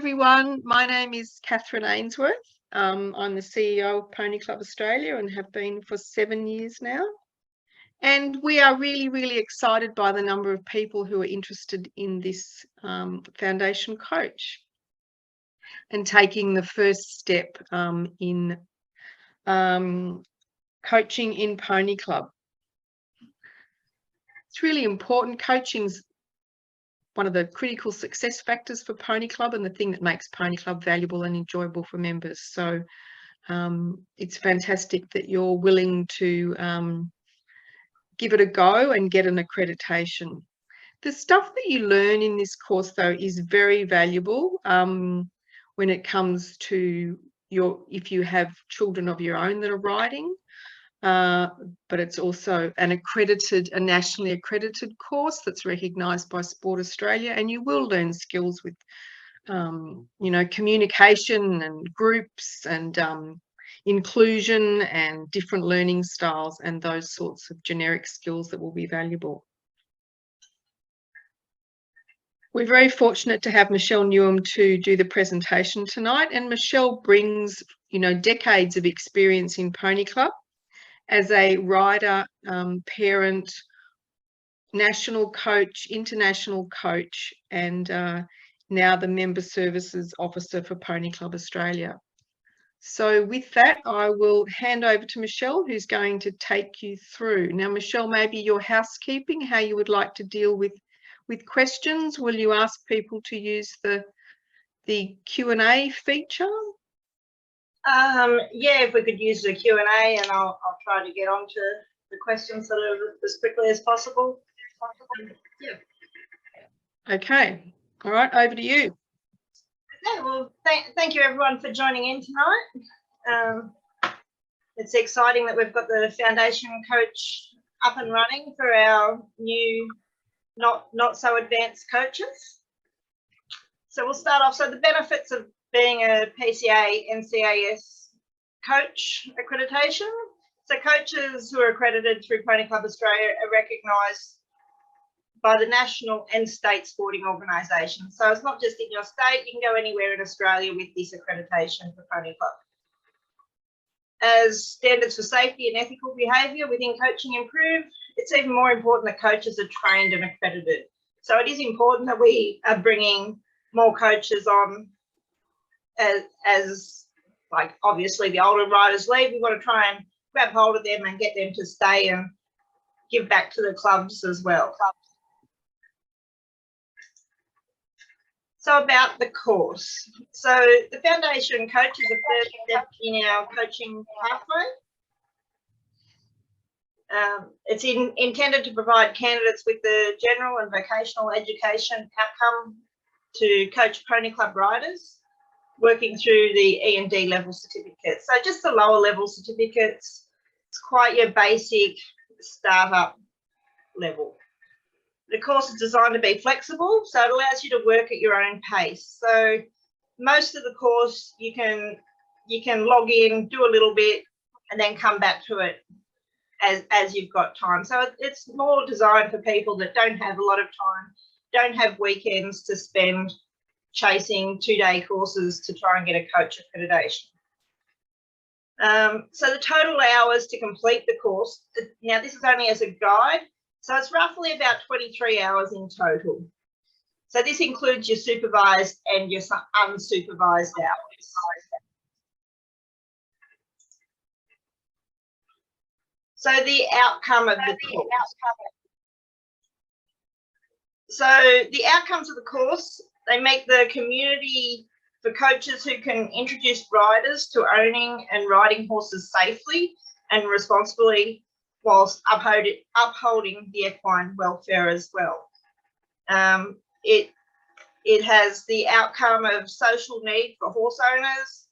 everyone. My name is Catherine Ainsworth. I'm the CEO of Pony Club Australia and have been for 7 years now. And we are really excited by the number of people who are interested in this foundation coach and taking the first step in coaching in Pony Club. It's really important. Coaching's one of the critical success factors for Pony Club and the thing that makes Pony Club valuable and enjoyable for members. So it's fantastic that you're willing to give it a go and get an accreditation. The stuff that you learn in this course, though, is very valuable when it comes to if you have children of your own that are riding. But it's also a nationally accredited course that's recognised by Sport Australia, and you will learn skills with, communication and groups and inclusion and different learning styles and those sorts of generic skills that will be valuable. We're very fortunate to have Michelle Newham to do the presentation tonight, and Michelle brings, decades of experience in Pony Club as a rider, parent, national coach, international coach, and now the Member Services Officer for Pony Club Australia. So with that, I will hand over to Michelle, who's going to take you through. Now, Michelle, maybe your housekeeping, how you would like to deal with questions. Will you ask people to use the Q&A feature? Yeah, if we could use the Q&A, and I'll try to get onto the questions as quickly as possible. Yeah. Okay. All right, over to you. Okay, well, thank you everyone for joining in tonight. It's exciting that we've got the foundation coach up and running for our new not so advanced coaches. So we'll start off. So the benefits of being a PCANCAS coach accreditation. So coaches who are accredited through Pony Club Australia are recognised by the national and state sporting organisations. So it's not just in your state, you can go anywhere in Australia with this accreditation for Pony Club. As standards for safety and ethical behaviour within coaching improve, it's even more important that coaches are trained and accredited. So it is important that we are bringing more coaches on as like obviously the older riders leave. We want to try and grab hold of them and get them to stay and give back to the clubs as well. So about the course. So the foundation coach is the first step in our coaching pathway. It's intended to provide candidates with the general and vocational education outcome to coach Pony Club riders, working through the E&D level certificates. So just the lower level certificates, it's quite your basic startup level. The course is designed to be flexible, so it allows you to work at your own pace. So most of the course you can log in, do a little bit, and then come back to it as you've got time. So it's more designed for people that don't have a lot of time, don't have weekends to spend chasing 2-day courses to try and get a coach accreditation. So the total hours to complete the course, now this is only as a guide, so it's roughly about 23 hours in total. So this includes your supervised and your unsupervised hours. So the outcome of the course. So the outcomes of the course, they make the community for coaches who can introduce riders to owning and riding horses safely and responsibly, whilst upholding the equine welfare as well. It has the outcome of social need for horse owners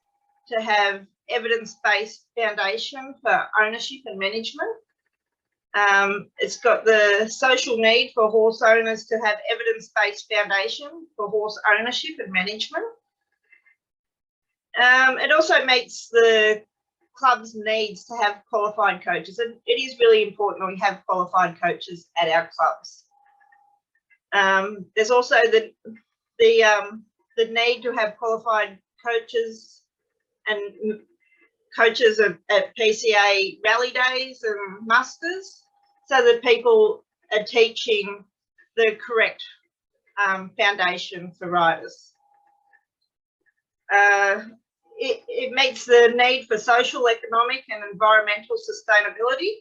to have evidence-based foundation for ownership and management. It's got the social need for horse owners to have evidence-based foundation for horse ownership and management. It also meets the club's needs to have qualified coaches, and it is really important that we have qualified coaches at our clubs. There's also the the need to have qualified coaches and coaches at PCA rally days and musters, so that people are teaching the correct foundation for riders. It meets the need for social, economic and environmental sustainability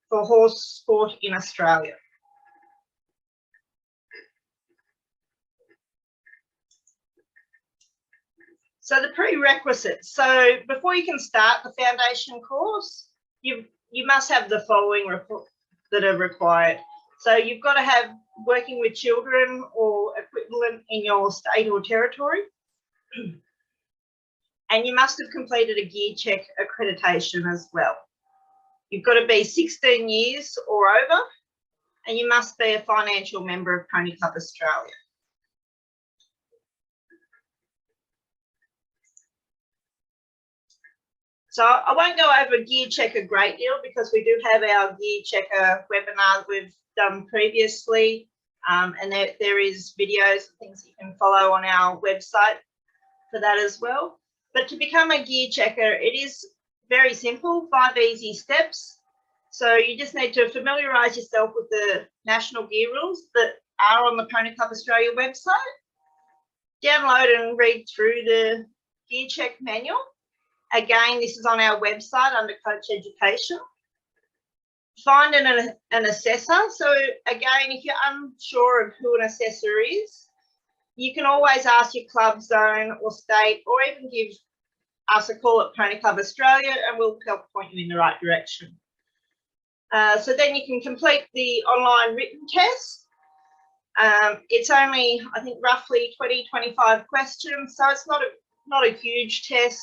for horse sport in Australia. So the prerequisites. So before you can start the foundation course, you must have the following that are required. So you've got to have working with children or equivalent in your state or territory. And you must have completed a gear check accreditation as well. You've got to be 16 years or over, and you must be a financial member of Pony Club Australia. So I won't go over gear check a great deal because we do have our gear checker webinar that we've done previously, and there is videos and things you can follow on our website for that as well. But to become a gear checker, it is very simple, 5 easy steps. So you just need to familiarise yourself with the national gear rules that are on the Pony Club Australia website. Download and read through the gear check manual. Again, this is on our website under Coach Education. Find an assessor. So again, if you're unsure of who an assessor is, you can always ask your club, zone or state, or even give us a call at Pony Club Australia and we'll help point you in the right direction. So then you can complete the online written test. It's only, I think, roughly 20-25 questions, so it's not a huge test.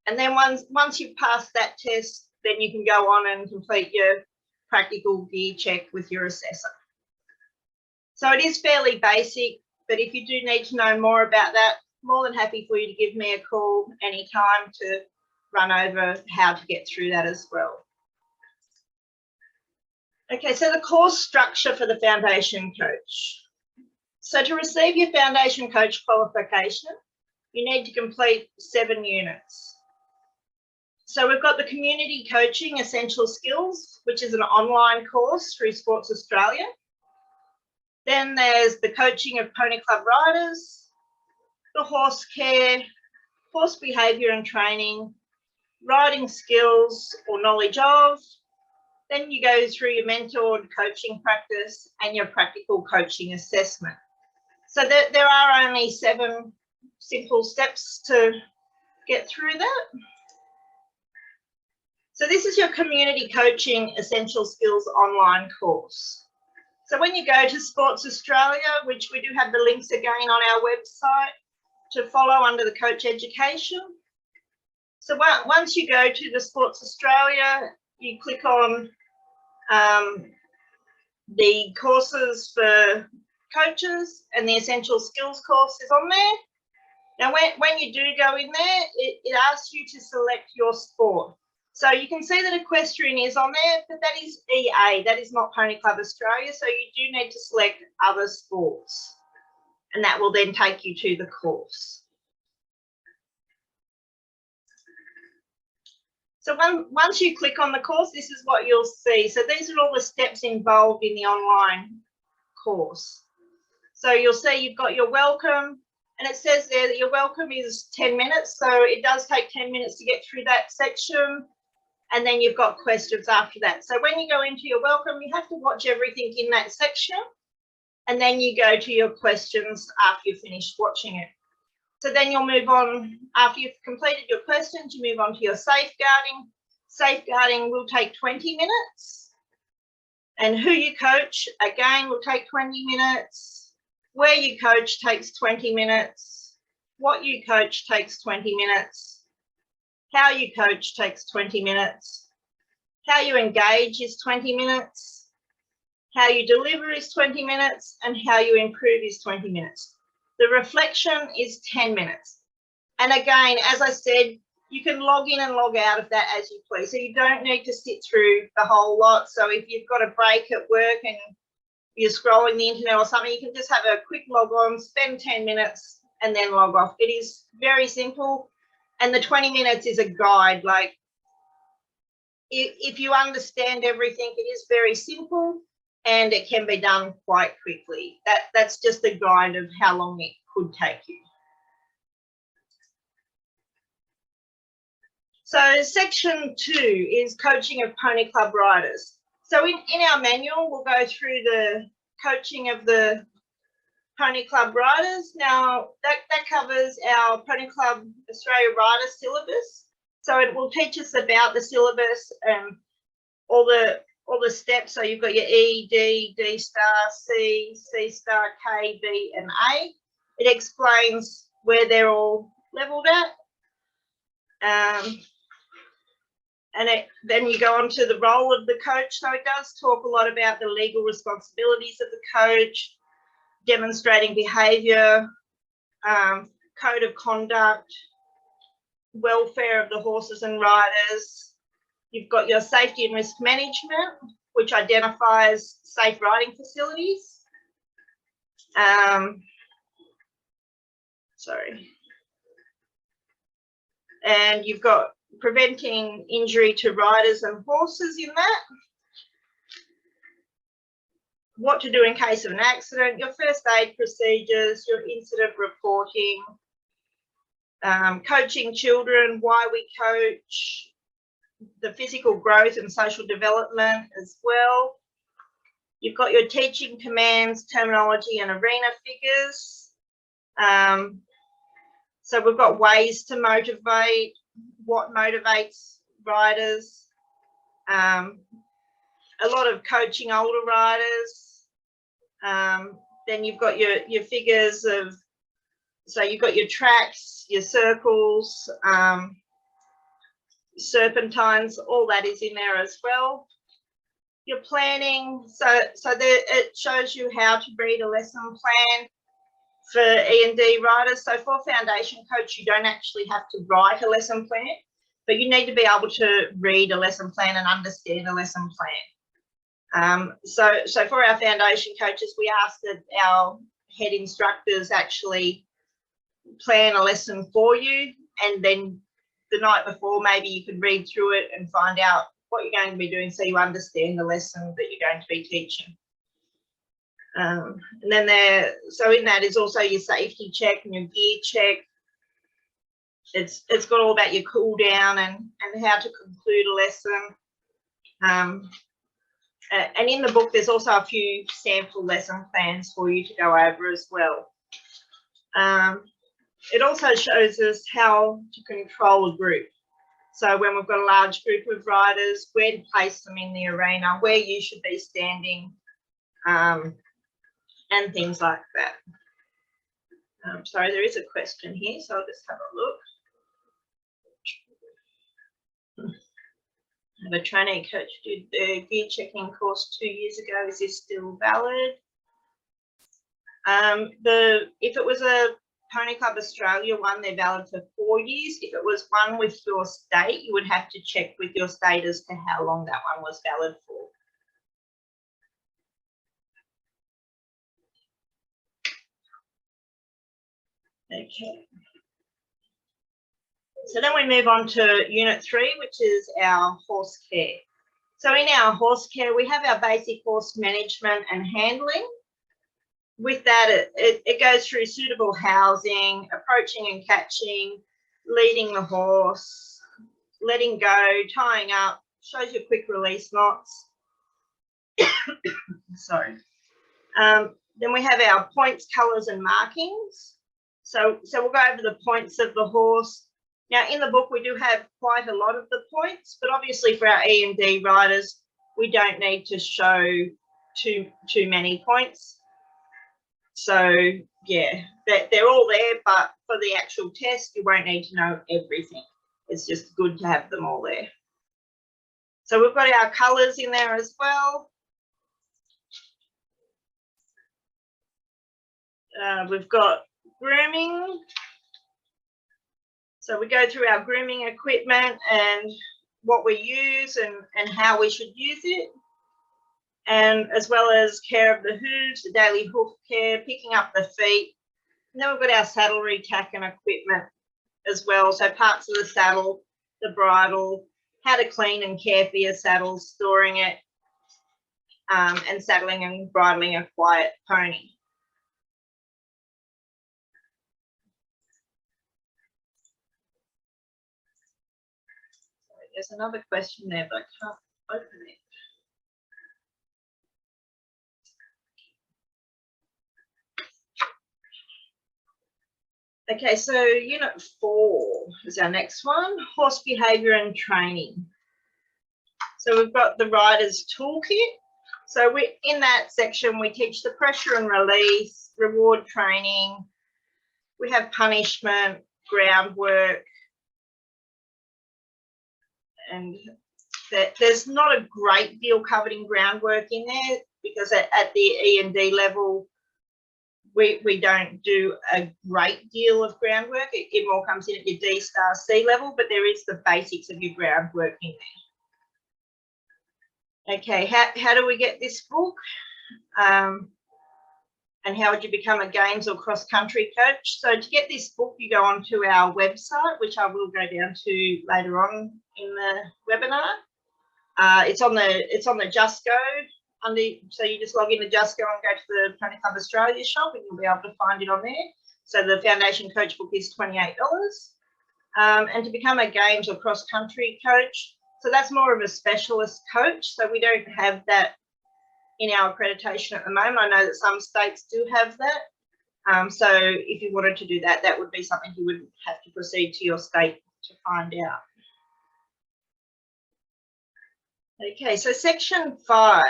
And then once you've passed that test, then you can go on and complete your practical gear check with your assessor. So it is fairly basic, but if you do need to know more about that, more than happy for you to give me a call anytime to run over how to get through that as well. Okay, so the course structure for the foundation coach. So to receive your foundation coach qualification, you need to complete 7 units. So we've got the community coaching essential skills, which is an online course through Sports Australia. Then there's the coaching of Pony Club riders, the horse care, horse behaviour and training, riding skills or knowledge of. Then you go through your mentored coaching practice and your practical coaching assessment. So there are only 7 simple steps to get through that. So this is your community coaching essential skills online course. So when you go to Sports Australia, which we do have the links again on our website to follow under the Coach Education. So once you go to the Sports Australia, you click on the courses for coaches and the essential skills course is on there. Now when you do go in there, it asks you to select your sport. So you can see that equestrian is on there, but that is EA, that is not Pony Club Australia. So you do need to select other sports and that will then take you to the course. So once you click on the course, this is what you'll see. So these are all the steps involved in the online course. So you'll see you've got your welcome and it says there that your welcome is 10 minutes. So it does take 10 minutes to get through that section. And then you've got questions after that. So when you go into your welcome, you have to watch everything in that section. And then you go to your questions after you've finished watching it. So then you'll move on, after you've completed your questions, you move on to your safeguarding. Safeguarding will take 20 minutes. And who you coach, again, will take 20 minutes. Where you coach takes 20 minutes. What you coach takes 20 minutes. How you coach takes 20 minutes. How you engage is 20 minutes. How you deliver is 20 minutes. And how you improve is 20 minutes. The reflection is 10 minutes. And again, as I said, you can log in and log out of that as you please. So you don't need to sit through the whole lot. So if you've got a break at work and you're scrolling the internet or something, you can just have a quick log on, spend 10 minutes and then log off. It is very simple, and the 20 minutes is a guide. Like, if you understand everything, it is very simple and it can be done quite quickly. That's just the guide of how long it could take you. So section 2 is coaching of pony club riders. So in our manual, we'll go through the coaching of the pony club riders. Now that covers our Pony Club Australia rider syllabus. So it will teach us about the syllabus and all the steps. So you've got your E, D, D star, C, C star, K, B, and A. It explains where they're all leveled at. And then you go on to the role of the coach. So it does talk a lot about the legal responsibilities of the coach, demonstrating behaviour, code of conduct, welfare of the horses and riders. You've got your safety and risk management, which identifies safe riding facilities. And you've got preventing injury to riders and horses in that. What to do in case of an accident, your first aid procedures, your incident reporting, coaching children, why we coach, the physical growth and social development as well. You've got your teaching commands, terminology and arena figures. So we've got ways to motivate, what motivates riders, a lot of coaching older riders. Then you've got your figures of, so you've got your tracks, your circles, serpentines, all that is in there as well. Your planning, so there, it shows you how to read a lesson plan for E&D riders. So for foundation coach, you don't actually have to write a lesson plan, but you need to be able to read a lesson plan and understand a lesson plan. So for our foundation coaches, we ask that our head instructors actually plan a lesson for you, and then the night before maybe you could read through it and find out what you're going to be doing so you understand the lesson that you're going to be teaching. And then so in that is also your safety check and your gear check. It's got all about your cool down and how to conclude a lesson. And in the book, there's also a few sample lesson plans for you to go over as well. It also shows us how to control a group. So when we've got a large group of riders, where to place them in the arena, where you should be standing, and things like that. Sorry, there is a question here, so I'll just have a look. I have a trainee coach who did the gear checking course 2 years ago. Is this still valid? If it was a Pony Club Australia one, they're valid for 4 years. If it was one with your state, you would have to check with your state as to how long that one was valid for. Okay. So then we move on to Unit 3, which is our horse care. So in our horse care, we have our basic horse management and handling. With that, it goes through suitable housing, approaching and catching, leading the horse, letting go, tying up, shows you quick release knots. Sorry. Then we have our points, colours and markings. So we'll go over the points of the horse. Now in the book, we do have quite a lot of the points, but obviously for our E&D riders, we don't need to show too many points. So yeah, they're all there, but for the actual test, you won't need to know everything. It's just good to have them all there. So we've got our colours in there as well. We've got grooming. So we go through our grooming equipment and what we use and how we should use it. And as well as care of the hooves, the daily hoof care, picking up the feet, And then we've got our saddlery, tack and equipment as well. So parts of the saddle, the bridle, how to clean and care for your saddle, storing it, and saddling and bridling a quiet pony. So there's another question there, but I can't open it. Okay, so Unit 4 is our next one, horse behaviour and training. So we've got the rider's toolkit. So in that section, we teach the pressure and release, reward training. We have punishment, groundwork, and there's not a great deal covered in groundwork in there because at the E&D level, we don't do a great deal of groundwork. It more comes in at your D*C level, but there is the basics of your groundwork in there. Okay, how do we get this book? And how would you become a games or cross-country coach? So to get this book, you go onto our website, which I will go down to later on in the webinar. It's on the Just Go. So you just log into Just Go and go to the Pony Club Australia shop and you'll be able to find it on there. So the Foundation Coach book is $28. And to become a games or cross-country coach, so that's more of a specialist coach. So we don't have that in our accreditation at the moment. I know that some states do have that. So if you wanted to do that, that would be something you would have to proceed to your state to find out. Okay, so section 5,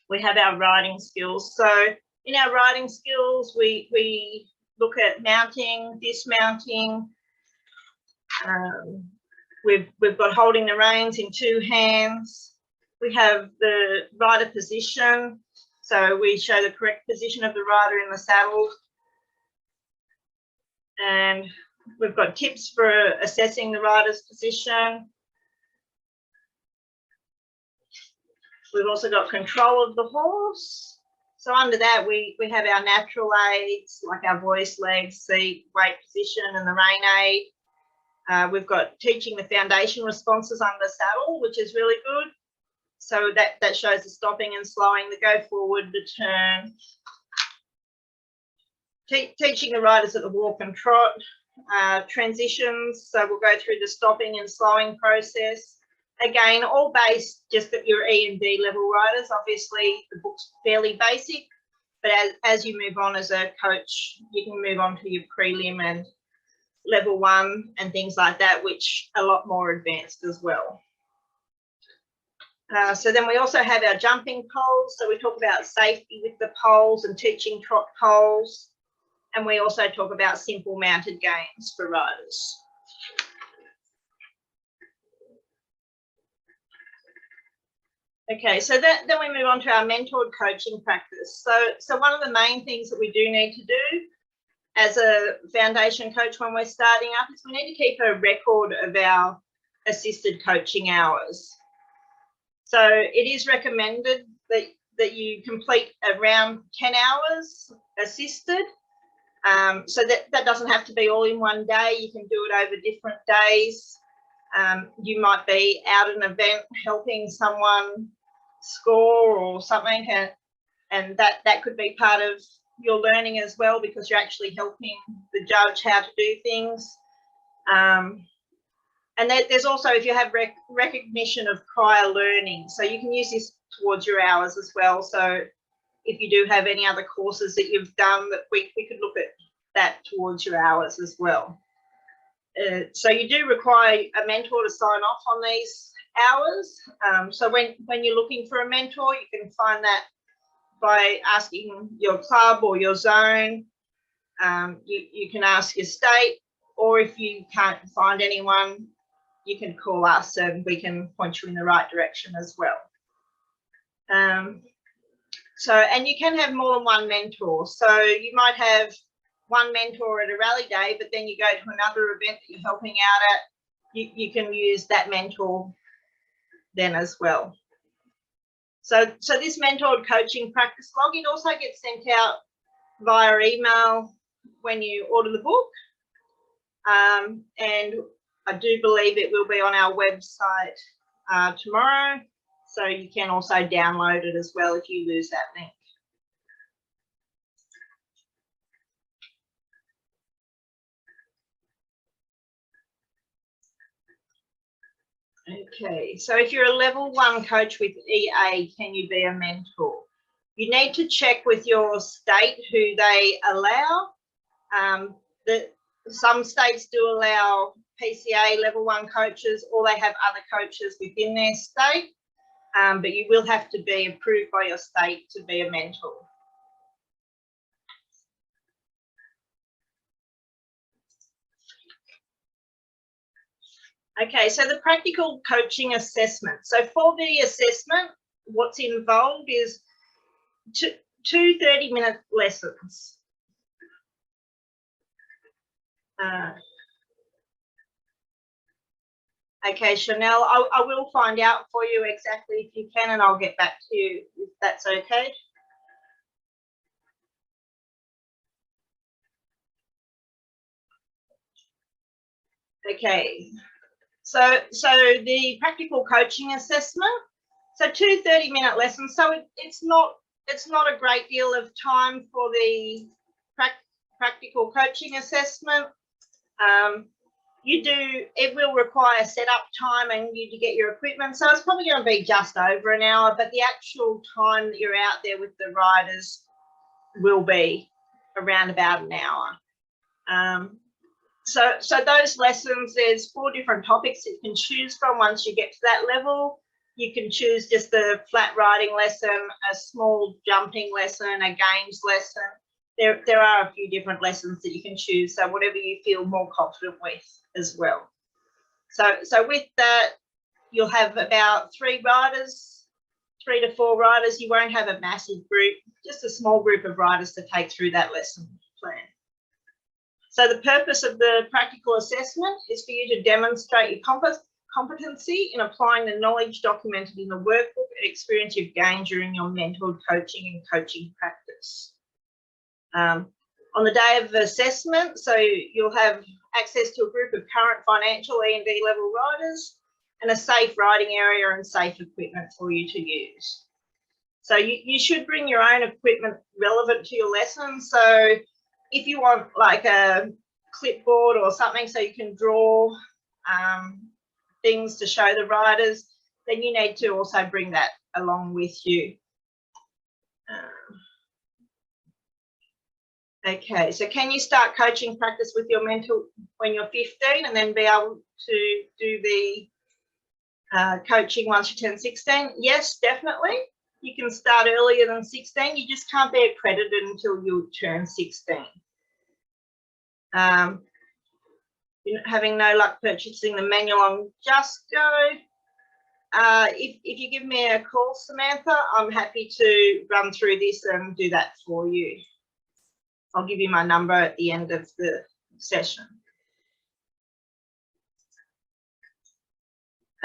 we have our riding skills. So in our riding skills, we look at mounting, dismounting. We've got holding the reins in 2 hands. We have the rider position. So we show the correct position of the rider in the saddle. And we've got tips for assessing the rider's position. We've also got control of the horse. So under that, we have our natural aids, like our voice, legs, seat, weight, position, and the rein aid. We've got teaching the foundation responses under saddle, which is really good. So that shows the stopping and slowing, the go forward, the turn. Teaching the riders at the walk and trot, transitions. So we'll go through the stopping and slowing process. Again, all based just at your E&D level riders. Obviously, the book's fairly basic, but as you move on as a coach, you can move on to your prelim and level 1 and things like that, which are a lot more advanced as well. So then we also have our jumping poles. So we talk about safety with the poles and teaching trot poles. And we also talk about simple mounted games for riders. Okay, so then we move on to our mentored coaching practice. So one of the main things that we do need to do as a foundation coach when we're starting up is we need to keep a record of our assisted coaching hours. So it is recommended that you complete around 10 hours assisted. So that doesn't have to be all in one day. You can do it over different days. You might be out at an event helping someone score or something, and that could be part of your learning as well, because you're actually helping the judge how to do things. And there's also, if you have recognition of prior learning, so you can use this towards your hours as well. So if you do have any other courses that you've done, that we could look at that towards your hours as well. So you do require a mentor to sign off on these hours. So when you're looking for a mentor, you can find that by asking your club or your zone. You can ask your state, or if you can't find anyone, you can call us and we can point you in the right direction as well. And you can have more than one mentor. So you might have one mentor at a rally day, but then you go to another event that you're helping out at, you can use that mentor then as well. So this mentored coaching practice log, it also gets sent out via email when you order the book. And I do believe it will be on our website tomorrow. So you can also download it as well if you lose that link. Okay, so if you're a level 1 coach with EA, can you be a mentor? You need to check with your state who they allow. Some states do allow PCA level 1 coaches, or they have other coaches within their state, but you will have to be approved by your state to be a mentor. Okay, so the practical coaching assessment. So for the assessment, what's involved is two 30-minute lessons. Okay, Chanel, I will find out for you exactly if you can, and I'll get back to you if that's okay. Okay, so the practical coaching assessment, so 2 30-minute lessons. So it's not a great deal of time for the practical coaching assessment. It will require setup time and you to get your equipment. So it's probably going to be just over an hour, but the actual time that you're out there with the riders will be around about an hour. So those lessons, there's 4 different topics that you can choose from once you get to that level. You can choose just a flat riding lesson, a small jumping lesson, a games lesson. There are a few different lessons that you can choose, so whatever you feel more confident with as well. So with that, you'll have about 3 to 4 riders. You won't have a massive group, just a small group of riders to take through that lesson plan. So the purpose of the practical assessment is for you to demonstrate your competency in applying the knowledge documented in the workbook and experience you've gained during your mentored coaching and coaching practice. On the day of the assessment, so you'll have access to a group of current financial E&D level riders and a safe riding area and safe equipment for you to use. So you should bring your own equipment relevant to your lesson. So if you want like a clipboard or something so you can draw things to show the riders, then you need to also bring that along with you. Okay, so can you start coaching practice with your mentor when you're 15 and then be able to do the coaching once you turn 16? Yes, definitely. You can start earlier than 16. You just can't be accredited until you turn 16. Having no luck purchasing the manual on Just Go. If you give me a call, Samantha, I'm happy to run through this and do that for you. I'll give you my number at the end of the session.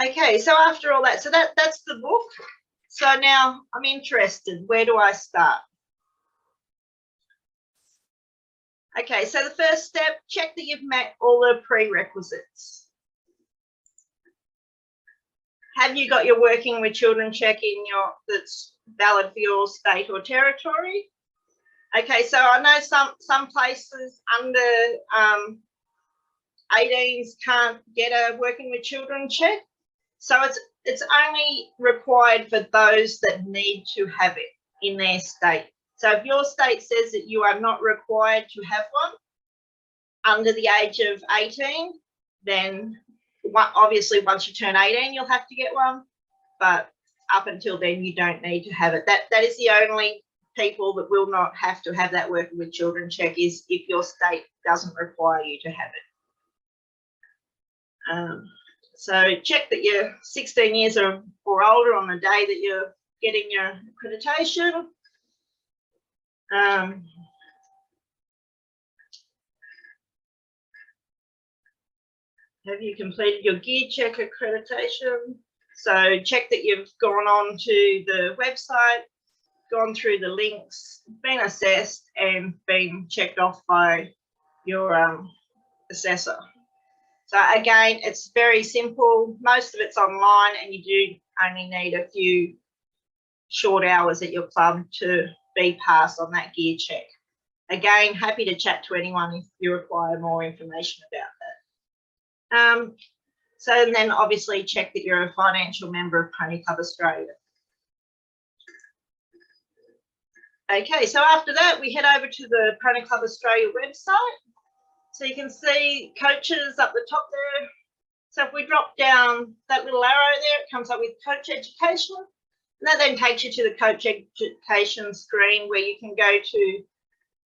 Okay, so after all that, so that's the book. So now I'm interested. Where do I start? Okay, so the first step, check that you've met all the prerequisites. Have you got your working with children check in that's valid for your state or territory? Okay, so I know some places under 18s can't get a working with children check. So it's only required for those that need to have it in their state. So if your state says that you are not required to have one under the age of 18, then obviously once you turn 18, you'll have to get one. But up until then, you don't need to have it. That is the only people that will not have to have that working with children check is if your state doesn't require you to have it. So check that you're 16 years or older on the day that you're getting your accreditation. Have you completed your gear check accreditation? So check that you've gone on to the website gone through the links, been assessed and been checked off by your assessor. So again, it's very simple. Most of it's online and you do only need a few short hours at your club to be passed on that gear check. Again, happy to chat to anyone if you require more information about that. So then obviously check that you're a financial member of Pony Club Australia. Okay, so after that, we head over to the Pony Club Australia website. So you can see coaches up the top there. So if we drop down that little arrow there, it comes up with Coach Education. And that then takes you to the Coach Education screen where you can go to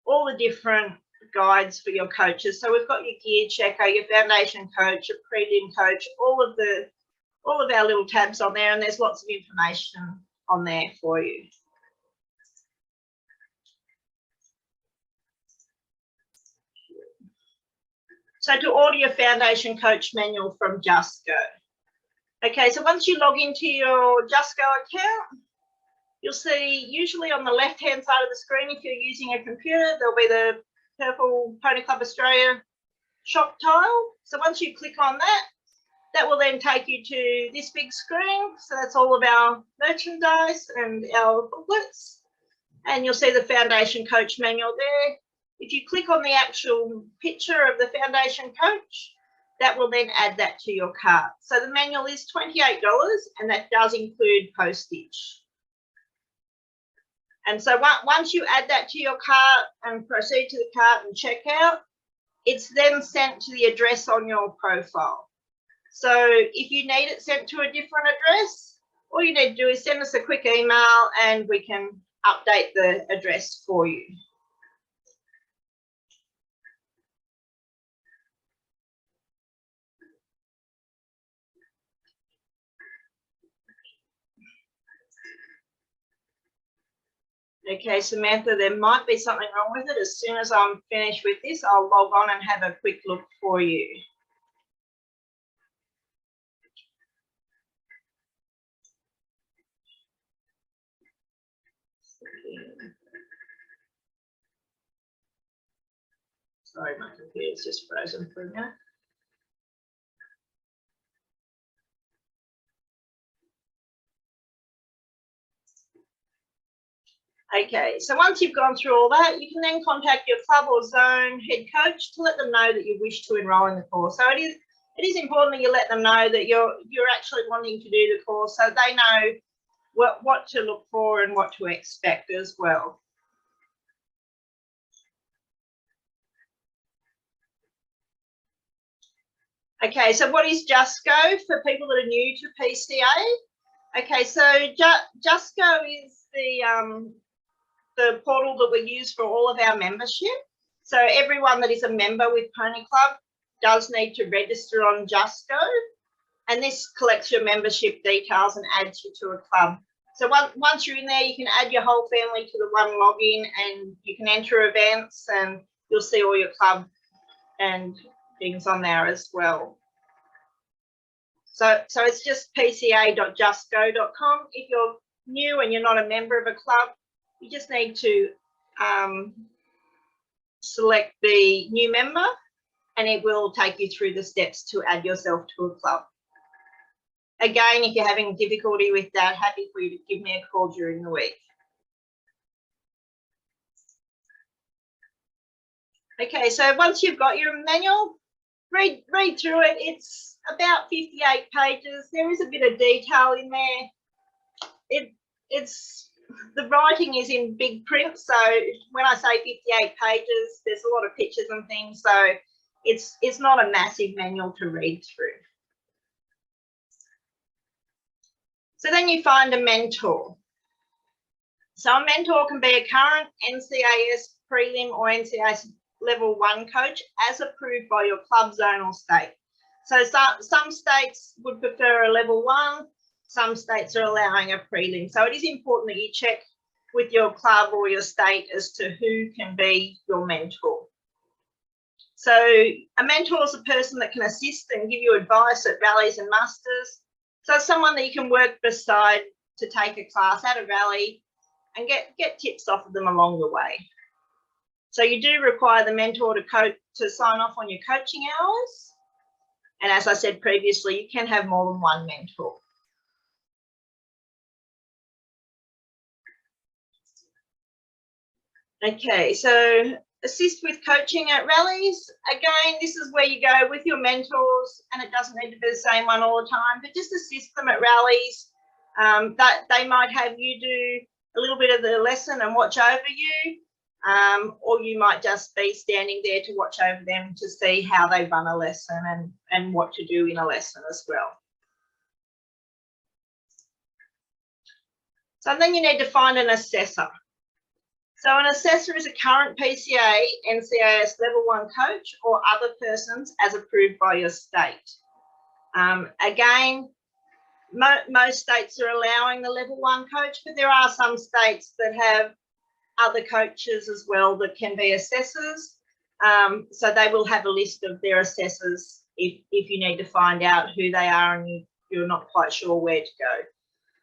all the different guides for your coaches. So we've got your gear checker, your foundation coach, your prelim coach, all of our little tabs on there, and there's lots of information on there for you. So to order your foundation coach manual from Just Go. Okay, so once you log into your Just Go account, you'll see usually on the left-hand side of the screen, if you're using a computer, there'll be the purple Pony Club Australia shop tile. So once you click on that, that will then take you to this big screen. So that's all of our merchandise and our booklets. And you'll see the foundation coach manual there. If you click on the actual picture of the foundation coach, that will then add that to your cart. So the manual is $28 and that does include postage. And so once you add that to your cart and proceed to the cart and check out, it's then sent to the address on your profile. So if you need it sent to a different address, all you need to do is send us a quick email and we can update the address for you. Okay, Samantha, there might be something wrong with it. As soon as I'm finished with this, I'll log on and have a quick look for you. Sorry, my computer's just frozen for a minute. Okay, so once you've gone through all that, you can then contact your club or zone head coach to let them know that you wish to enrol in the course. So it is important that you let them know that you're actually wanting to do the course, so they know what to look for and what to expect as well. Okay, so what is Just Go for people that are new to PCA? Okay, so Just Go is the portal that we use for all of our membership. So everyone that is a member with Pony Club does need to register on Just Go, and this collects your membership details and adds you to a club. So once you're in there, you can add your whole family to the one login and you can enter events and you'll see all your club and things on there as well. So it's just pca.justgo.com. If you're new and you're not a member of a club, you just need to select the new member and it will take you through the steps to add yourself to a club. Again, if you're having difficulty with that, happy for you to give me a call during the week. Okay, so once you've got your manual, read through it. It's about 58 pages. There is a bit of detail in there. The writing is in big print, so when I say 58 pages, there's a lot of pictures and things, so it's not a massive manual to read through. So then you find a mentor. So a mentor can be a current NCAS prelim or NCAS level 1 coach as approved by your club, zone or state. So some states would prefer a level 1, some states are allowing a prelim. So it is important that you check with your club or your state as to who can be your mentor. So a mentor is a person that can assist and give you advice at rallies and musters. So someone that you can work beside to take a class at a rally and get tips off of them along the way. So you do require the mentor to sign off on your coaching hours. And as I said previously, you can have more than one mentor. Okay, so assist with coaching at rallies. Again, this is where you go with your mentors, and it doesn't need to be the same one all the time, but just assist them at rallies. That they might have you do a little bit of the lesson and watch over you, or you might just be standing there to watch over them to see how they run a lesson and what to do in a lesson as well. So then you need to find an assessor. So an assessor is a current PCA, NCAS Level 1 coach or other persons as approved by your state. Again, most states are allowing the Level 1 coach, but there are some states that have other coaches as well that can be assessors. So they will have a list of their assessors if you need to find out who they are and you're not quite sure where to go.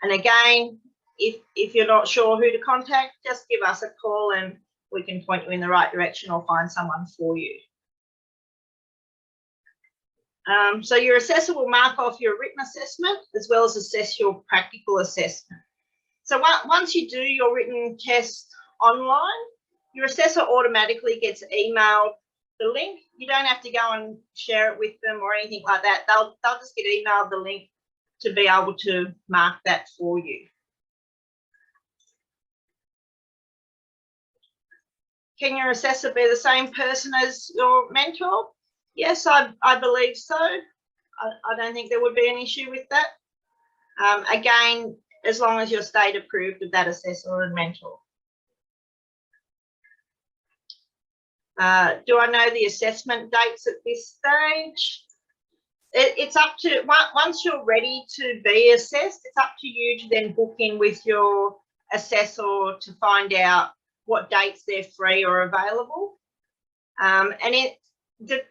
And again, if you're not sure who to contact, just give us a call and we can point you in the right direction or find someone for you. So your assessor will mark off your written assessment as well as assess your practical assessment. So once you do your written test online, your assessor automatically gets emailed the link. You don't have to go and share it with them or anything like that. They'll just get emailed the link to be able to mark that for you. Can your assessor be the same person as your mentor? Yes, I believe so. I don't think there would be an issue with that. Again, as long as you're state approved of that assessor and mentor. Do I know the assessment dates at this stage? It's up to, once you're ready to be assessed, it's up to you to then book in with your assessor to find out what dates they're free or available. And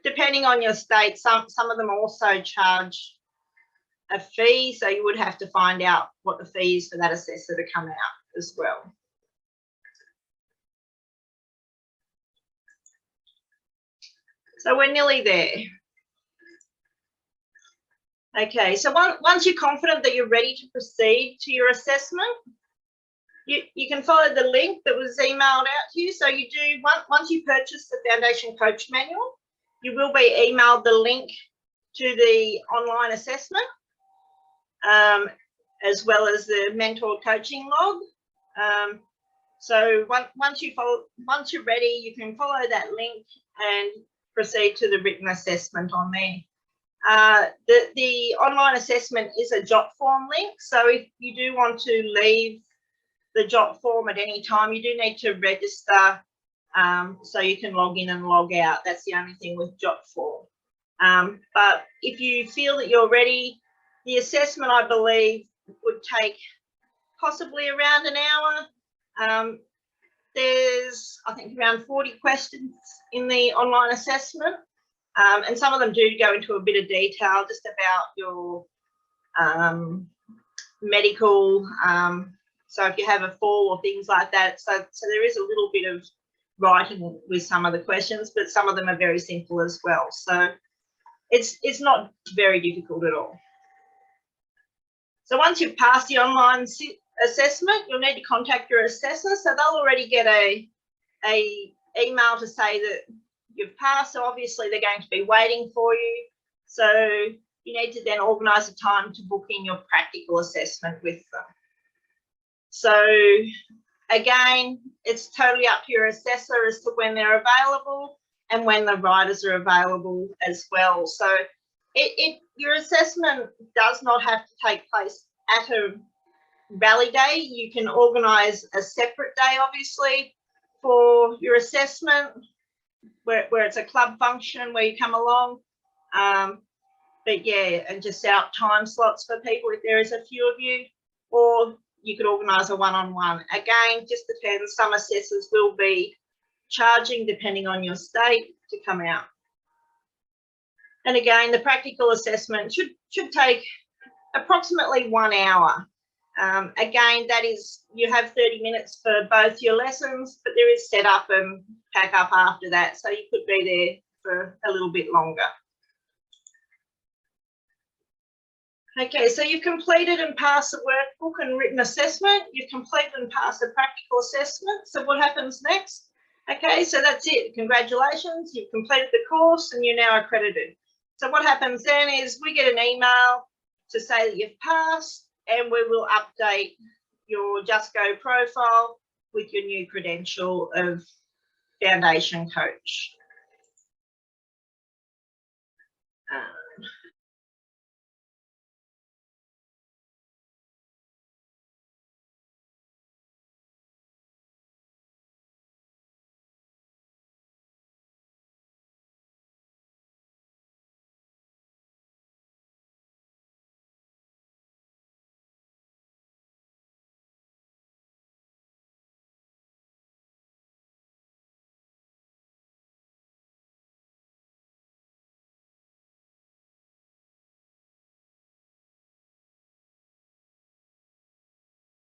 depending on your state, some of them also charge a fee, so you would have to find out what the fee is for that assessor to come out as well. So we're nearly there. Okay, so once you're confident that you're ready to proceed to your assessment, you can follow the link that was emailed out to you. So you do, once you purchase the Foundation Coach Manual, you will be emailed the link to the online assessment, as well as the mentor coaching log. So once you're ready, you can follow that link and proceed to the written assessment on there. The online assessment is a jot form link. So if you do want to leave the jot form at any time, you do need to register so you can log in and log out. That's the only thing with jot form. But if you feel that you're ready, the assessment, I believe, would take possibly around an hour. There's, I think, around 40 questions in the online assessment, and some of them do go into a bit of detail just about your medical, so if you have a fall or things like that. So there is a little bit of writing with some of the questions, but some of them are very simple as well. So it's not very difficult at all. So once you've passed the online assessment, you'll need to contact your assessor. So they'll already get a email to say that you've passed. So obviously they're going to be waiting for you. So you need to then organise a time to book in your practical assessment with them. So again, it's totally up to your assessor as to when they're available and when the riders are available as well. So your assessment does not have to take place at a rally day. You can organise a separate day, obviously, for your assessment, where it's a club function where you come along. But yeah, and just set up time slots for people if there is a few of you, or you could organise a one-on-one. Again, just depends. Some assessors will be charging depending on your state to come out. And again, the practical assessment should take approximately 1 hour. Again, that is, you have 30 minutes for both your lessons, but there is set up and pack up after that. So you could be there for a little bit longer. Okay, so you've completed and passed the workbook and written assessment. You've completed and passed the practical assessment. So what happens next? Okay, so that's it. Congratulations, you've completed the course and you're now accredited. So what happens then is we get an email to say that you've passed, and we will update your Just Go profile with your new credential of Foundation Coach.